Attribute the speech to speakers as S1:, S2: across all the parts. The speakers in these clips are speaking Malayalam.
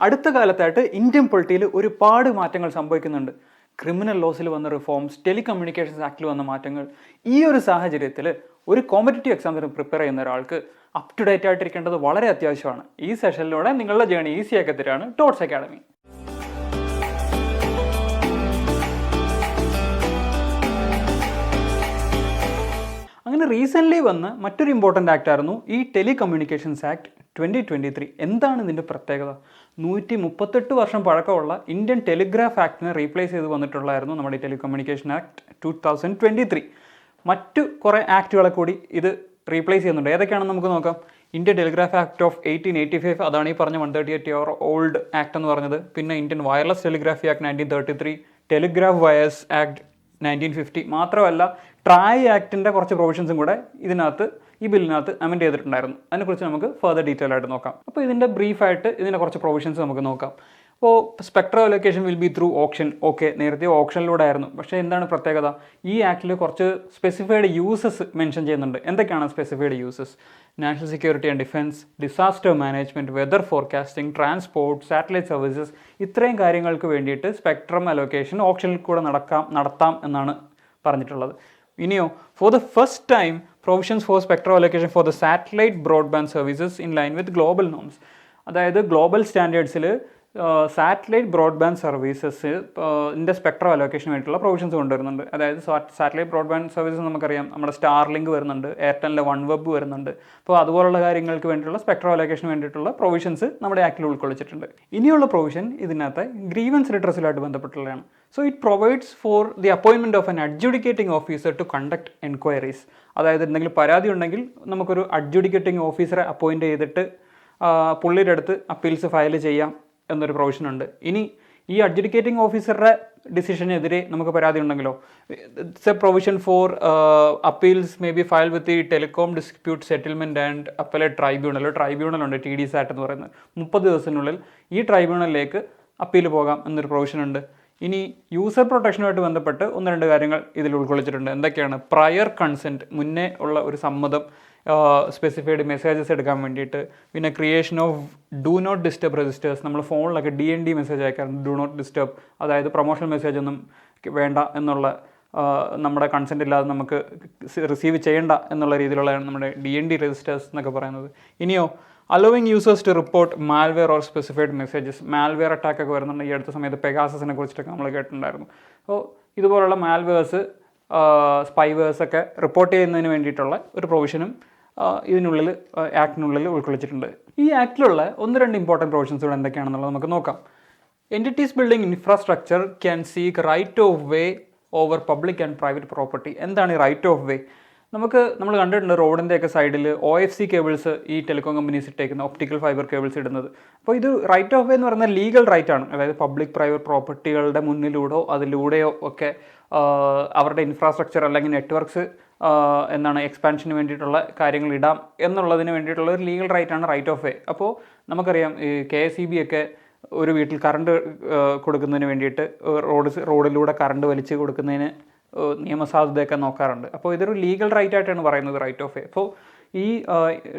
S1: അടുത്ത കാലത്തായിട്ട് ഇന്ത്യൻ പൊളിറ്റിയിൽ ഒരുപാട് മാറ്റങ്ങൾ സംഭവിക്കുന്നുണ്ട്. ക്രിമിനൽ ലോസിൽ വന്ന റിഫോംസ്, ടെലികമ്മ്യൂണിക്കേഷൻസ് ആക്ടിൽ വന്ന മാറ്റങ്ങൾ. ഈ ഒരു സാഹചര്യത്തിൽ ഒരു കോമ്പറ്റേറ്റീവ് എക്സാമിന് പ്രിപ്പയർ ചെയ്യുന്ന ഒരാൾക്ക് അപ് ടു ഡേറ്റ് ആയിട്ടിരിക്കേണ്ടത് വളരെ അത്യാവശ്യമാണ്. ഈ സെഷനിലൂടെ നിങ്ങളുടെ ജേണി ഈസി ആക്കി തരാണ് ടോട്ട്സ് അക്കാഡമി. അങ്ങനെ റീസെൻ്റ്ലി വന്ന മറ്റൊരു ഇമ്പോർട്ടൻ്റ് ആക്ട് ആയിരുന്നു ഈ ടെലികമ്മ്യൂണിക്കേഷൻസ് ആക്ട് 2023. എന്താണ് ഇതിൻ്റെ പ്രത്യേകത? 138 വർഷം പഴക്കമുള്ള ഇന്ത്യൻ ടെലിഗ്രാഫ് ആക്ടിനെ റീപ്ലേസ് ചെയ്ത് വന്നിട്ടുള്ളതായിരുന്നു നമ്മുടെ ഈ ടെലികമ്മ്യൂണിക്കേഷൻ ആക്ട് 2023. മറ്റു കുറേ ആക്ടുകളെ കൂടി ഇത് റീപ്ലേസ് ചെയ്യുന്നുണ്ട്. ഏതൊക്കെയാണെന്ന് നമുക്ക് നോക്കാം. ഇന്ത്യൻ ടെലിഗ്രാഫ് ആക്ട് ഓഫ് 1885, അതാണ് ഈ പറഞ്ഞ 138 ഇയർ ഓൾഡ് ആക്ട് എന്ന് പറഞ്ഞത്. പിന്നെ Indian wireless telegraphy act 1933, telegraph wires act 1950. മാത്രമല്ല ട്രായ് ആക്ടിൻ്റെ കുറച്ച് പ്രൊവിഷൻസും കൂടെ ഈ ബില്ലിനകത്ത് അമെൻഡ് ചെയ്തിട്ടുണ്ടായിരുന്നു. അതിനെക്കുറിച്ച് നമുക്ക് ഫർദർ ഡീറ്റെയിൽ ആയിട്ട് നോക്കാം. അപ്പോൾ ഇതിൻ്റെ ബ്രീഫായിട്ട് ഇതിൻ്റെ കുറച്ച് പ്രൊവിഷൻസ് നമുക്ക് നോക്കാം. അപ്പോൾ spectrum allocation will be through option. Okay, നേരത്തെ ഓപ്ഷനിലൂടെ ആയിരുന്നു. പക്ഷേ എന്താണ് പ്രത്യേകത? ഈ ആക്ടിൽ കുറച്ച് സ്പെസിഫൈഡ് യൂസസ് മെൻഷൻ ചെയ്യുന്നുണ്ട്. എന്തൊക്കെയാണ് specified uses? National security and defence, disaster management, weather forecasting, transport, satellite services, ഇത്രയും കാര്യങ്ങൾക്ക് വേണ്ടിയിട്ട് സ്പെക്ട്രം അലോക്കേഷൻ ഓപ്ഷനിൽ കൂടെ നടത്താം എന്നാണ് പറഞ്ഞിട്ടുള്ളത്. ഇനിയോ, for the first time provisions for spectrum allocation for the satellite broadband services in line with global norms. അതായത് ഗ്ലോബൽ സ്റ്റാൻഡേർഡ്സിൽ സാറ്റലൈറ്റ് ബ്രോഡ്ബാൻഡ് സർവീസസ് സ്പെക്ട്രം അലോക്കേഷന് വേണ്ടിയിട്ടുള്ള പ്രൊവിഷൻസ് കൊണ്ടുവരുന്നുണ്ട്. അതായത് സാറ്റലൈറ്റ് ബ്രോഡ്ബാൻഡ് സർവീസസ് നമുക്കറിയാം, നമ്മുടെ സ്റ്റാർലിങ്ക് വരുന്നുണ്ട്, എയർടെലിൻ്റെ OneWeb വരുന്നുണ്ട്. അപ്പോൾ അതുപോലുള്ള കാര്യങ്ങൾക്ക് വേണ്ടിയിട്ടുള്ള സ്പെക്ട്രം അലോക്കേഷന് വേണ്ടിയിട്ടുള്ള പ്രൊവിഷൻസ് നമ്മുടെ ആക്ടിൽ ഉൾക്കൊള്ളിച്ചിട്ടുണ്ട്. ഇനിയുള്ള പ്രൊവിഷൻ ഇതിനകത്ത് ഗ്രീവൻസ് റിഡ്രസലുമായിട്ട് ബന്ധപ്പെട്ടുള്ളതാണ്. So it provides for the appointment of an adjudicating officer to conduct enquiries. അതായത് എന്തെങ്കിലും പരാതി ഉണ്ടെങ്കിൽ നമുക്കൊരു അഡ്ജുഡിക്കേറ്റിംഗ് ഓഫീസറെ അപ്പോയിൻറ്റ് ചെയ്തിട്ട് പുള്ളിയുടെ അടുത്ത് അപ്പീൽസ് ഫയൽ ചെയ്യാം എന്നൊരു പ്രൊവിഷൻ ഉണ്ട്. ഇനി ഈ അഡ്ജുഡിക്കേറ്റിംഗ് ഓഫീസറുടെ ഡിസിഷനെതിരെ നമുക്ക് പരാതി ഉണ്ടെങ്കിലോ, it's A provision for appeals may be file with the telecom dispute settlement and appellate tribunal ഉണ്ട്, TDSAT എന്ന് പറയുന്നത്. 30 ദിവസത്തിനുള്ളിൽ ഈ ട്രൈബ്യൂണലിലേക്ക് അപ്പീൽ പോകാം എന്നൊരു പ്രൊവിഷൻ ഉണ്ട്. ഇനി യൂസർ പ്രൊട്ടക്ഷനുമായിട്ട് ബന്ധപ്പെട്ട് 1-2 കാര്യങ്ങൾ ഇതിൽ ഉൾക്കൊള്ളിച്ചിട്ടുണ്ട്. എന്തൊക്കെയാണ്? പ്രയർ കൺസെൻറ്റ്, മുന്നേ ഉള്ള ഒരു സമ്മതം, സ്പെസിഫൈഡ് മെസ്സേജസ് എടുക്കാൻ വേണ്ടിയിട്ട്. പിന്നെ creation of do not disturb registers. നമ്മൾ ഫോണിലൊക്കെ DND മെസ്സേജ് അയക്കാറുണ്ട്, ഡു നോട്ട് ഡിസ്റ്റർബ്. അതായത് പ്രൊമോഷണൽ മെസ്സേജ് ഒന്നും വേണ്ട എന്നുള്ള, നമ്മുടെ കൺസെൻറ്റ് ഇല്ലാതെ നമുക്ക് റിസീവ് ചെയ്യേണ്ട എന്നുള്ള രീതിയിലുള്ളതാണ് നമ്മുടെ DND രജിസ്റ്റേഴ്സ് എന്നൊക്കെ പറയുന്നത്. ഇനിയോ, allowing users to report malware or specified messages. Malware attack ഒക്കെ വരുന്നുണ്ട്. ഈ അടുത്ത സമയത്ത് പെഗാസസിനെ കുറിച്ചിട്ടൊക്കെ നമ്മൾ കേട്ടിട്ടുണ്ടായിരുന്നു. അപ്പോൾ ഇതുപോലുള്ള മാൽവെയർസ്, സ്പൈവേഴ്സൊക്കെ റിപ്പോർട്ട് ചെയ്യുന്നതിന് വേണ്ടിയിട്ടുള്ള ഒരു പ്രൊവിഷനും ആക്ടിനുള്ളിൽ ഉൾക്കൊള്ളിച്ചിട്ടുണ്ട്. ഈ ആക്ടിലുള്ള 1-2 ഇമ്പോർട്ടൻറ്റ് പ്രൊവിഷൻസ് ഇവിടെ എന്തൊക്കെയാണെന്നുള്ളത് നമുക്ക് നോക്കാം. Entities building infrastructure can seek right of way over public and private property. എന്താണ് ഈ റൈറ്റ് ഓഫ് വേ? നമ്മൾ കണ്ടിട്ടുണ്ട് റോഡിൻ്റെയൊക്കെ സൈഡിൽ OFC കേബിൾസ് ഈ ടെലികോം കമ്പനീസ് ഇട്ടേക്കുന്ന ഒപ്റ്റിക്കൽ ഫൈബർ കേബിൾസ് ഇടുന്നത്. അപ്പോൾ ഇത് റൈറ്റ് ഓഫ് വേ എന്ന് പറയുന്നത് ലീഗൽ റൈറ്റ് ആണ്. അതായത് പബ്ലിക് പ്രൈവറ്റ് പ്രോപ്പർട്ടികളുടെ മുന്നിലൂടെയോ അതിലൂടെയോ ഒക്കെ അവരുടെ ഇൻഫ്രാസ്ട്രക്ചർ അല്ലെങ്കിൽ നെറ്റ്വർക്ക്സ് എക്സ്പാൻഷന് വേണ്ടിയിട്ടുള്ള കാര്യങ്ങൾ ഇടാം എന്നുള്ളതിന് വേണ്ടിയിട്ടുള്ള ഒരു ലീഗൽ റൈറ്റാണ് റൈറ്റ് ഓഫ് വേ. അപ്പോൾ നമുക്കറിയാം ഈ KSEB ഒക്കെ ഒരു വീട്ടിൽ കറണ്ട് കൊടുക്കുന്നതിന് വേണ്ടിയിട്ട് റോഡിലൂടെ കറണ്ട് വലിച്ച് കൊടുക്കുന്നതിന് നിയമസാധുതയൊക്കെ നോക്കാറുണ്ട്. അപ്പോൾ ഇതൊരു ലീഗൽ റൈറ്റ് ആയിട്ടാണ് പറയുന്നത് റൈറ്റ് ഓഫ് വേ. അപ്പോൾ ഈ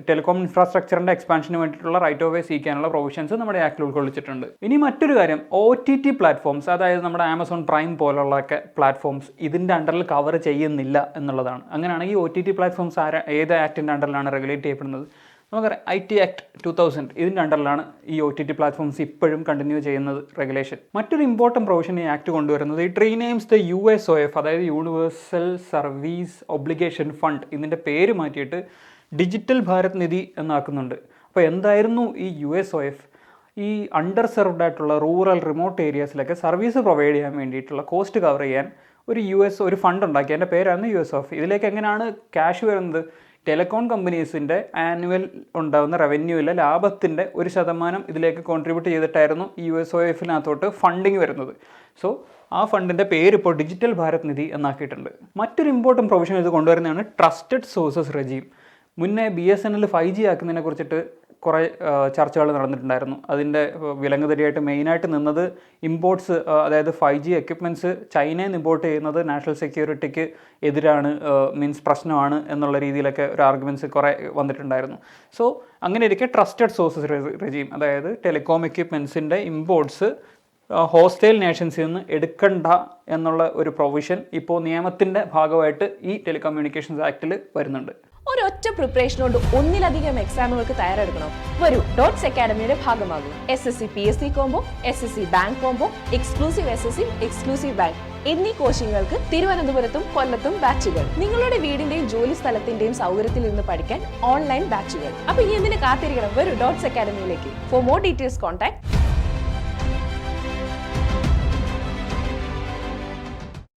S1: ടെലികോം ഇൻഫ്രാസ്ട്രക്ചറിൻ്റെ എക്സ്പാൻഷന് വേണ്ടിയിട്ടുള്ള റൈറ്റ് ഓഫ് വേ സീക്കാനുള്ള പ്രൊവിഷൻസ് നമ്മുടെ ആക്ടിൽ ഉൾക്കൊള്ളിച്ചിട്ടുണ്ട്. ഇനി മറ്റൊരു കാര്യം, OTT പ്ലാറ്റ്ഫോംസ്, അതായത് നമ്മുടെ ആമസോൺ പ്രൈം പോലുള്ളൊക്കെ പ്ലാറ്റ്ഫോംസ് ഇതിൻ്റെ അണ്ടറിൽ കവർ ചെയ്യുന്നില്ല എന്നുള്ളതാണ്. അങ്ങനെയാണെങ്കിൽ OTT പ്ലാറ്റ്ഫോംസ് ഏത് ആക്ടിൻ്റെ അണ്ടറിലാണ് റെഗുലേറ്റ് ചെയ്യപ്പെടുന്നത്? നമുക്കറിയാം IT ആക്ട് 2000, ഇതിൻ്റെ അണ്ടറിലാണ് ഈ OTT പ്ലാറ്റ്ഫോംസ് ഇപ്പോഴും കണ്ടിന്യൂ ചെയ്യുന്നത് റെഗുലേഷൻ. മറ്റൊരു ഇമ്പോർട്ടൻറ്റ് പ്രൊവിഷൻ ഈ ആക്ട് കൊണ്ടുവരുന്നത് ഇറ്റ് റീനെയിംസ് ദ USOF, അതായത് യൂണിവേഴ്സൽ സർവീസ് ഒബ്ലിഗേഷൻ ഫണ്ട്. ഇതിൻ്റെ പേര് മാറ്റിയിട്ട് ഡിജിറ്റൽ ഭാരത് നിധി എന്നാക്കുന്നുണ്ട്. അപ്പോൾ എന്തായിരുന്നു ഈ USOF? ഈ അണ്ടർ സെർവ്ഡ് ആയിട്ടുള്ള റൂറൽ റിമോട്ട് ഏരിയാസിലൊക്കെ സർവീസ് പ്രൊവൈഡ് ചെയ്യാൻ വേണ്ടിയിട്ടുള്ള കോസ്റ്റ് കവർ ചെയ്യാൻ ഒരു ഫണ്ട് ഉണ്ടാക്കി. അതിൻ്റെ പേരാണ് USOF. ഇതിലേക്ക് എങ്ങനെയാണ് ക്യാഷ് വരുന്നത്? ടെലികോം കമ്പനീസിൻ്റെ ആനുവൽ ഉണ്ടാകുന്ന റവന്യൂവിലെ ലാഭത്തിൻ്റെ 1% ഇതിലേക്ക് കോൺട്രിബ്യൂട്ട് ചെയ്തിട്ടായിരുന്നു ഈ USOF-നകത്തോട്ട് ഫണ്ടിങ് വരുന്നത്. സോ ആ ഫണ്ടിൻ്റെ പേര് ഇപ്പോൾ ഡിജിറ്റൽ ഭാരത് നിധി എന്നാക്കിയിട്ടുണ്ട്. മറ്റൊരു ഇമ്പോർട്ടൻറ്റ് പ്രൊവിഷൻ ഇത് കൊണ്ടുവരുന്നതാണ് ട്രസ്റ്റഡ് സോഴ്സസ് റെജീം. മുന്നേ BSNL 5G ആക്കുന്നതിനെ കുറിച്ചിട്ട് കുറേ ചർച്ചകൾ നടന്നിട്ടുണ്ടായിരുന്നു. അതിൻ്റെ വിലങ്ങുതടിയായിട്ട് മെയിനായിട്ട് നിന്നത് ഇമ്പോർട്ട്സ്, അതായത് 5G എക്യുപ്മെൻറ്റ്സ് ചൈനയിൽ നിന്ന് ഇമ്പോർട്ട് ചെയ്യുന്നത് നാഷണൽ സെക്യൂരിറ്റിക്ക് എതിരാണ്, മീൻസ് പ്രശ്നമാണ് എന്നുള്ള രീതിയിലൊക്കെ ഒരു ആർഗ്യുമെൻറ്റ്സ് കുറേ വന്നിട്ടുണ്ടായിരുന്നു. സോ അങ്ങനെ ഇരിക്കെ ട്രസ്റ്റഡ് സോഴ്സസ് റെജീം, അതായത് ടെലികോം എക്യുപ്മെൻറ്റ്സിൻ്റെ ഇമ്പോർട്ട്സ് ഹോസ്റ്റൈൽ നേഷൻസിൽ നിന്ന് എടുക്കണ്ട എന്നുള്ള ഒരു പ്രൊവിഷൻ ഇപ്പോൾ നിയമത്തിൻ്റെ ഭാഗമായിട്ട് ഈ ടെലികമ്മ്യൂണിക്കേഷൻസ് ആക്ടിൽ വരുന്നുണ്ട്.
S2: ഒരൊറ്റ പ്രിപ്പറേഷൻ കൊണ്ട് ഒന്നിലധികം എക്സാമുകൾക്ക് തയ്യാറെടുക്കണോ? വരൂ, ഡോട്ട്സ് അക്കാഡമിയുടെ ഭാഗമാകും. SSC PSC combo, SSC bank combo, exclusive SSC, exclusive bank എന്നീ കോച്ചിങ്ങുകൾക്ക് തിരുവനന്തപുരത്തും കൊല്ലത്തും ബാച്ചുകൾ. നിങ്ങളുടെ വീടിന്റെയും ജോലി സ്ഥലത്തിന്റെയും സൗകര്യത്തിൽ നിന്ന് പഠിക്കാൻ ഓൺലൈൻ ബാച്ചുകൾ. അപ്പൊ ഇനി എന്തിനു കാത്തിരിക്കണം? വരൂ ഡോട്ട്സ് അക്കാഡമിയിലേക്ക്. For more details contact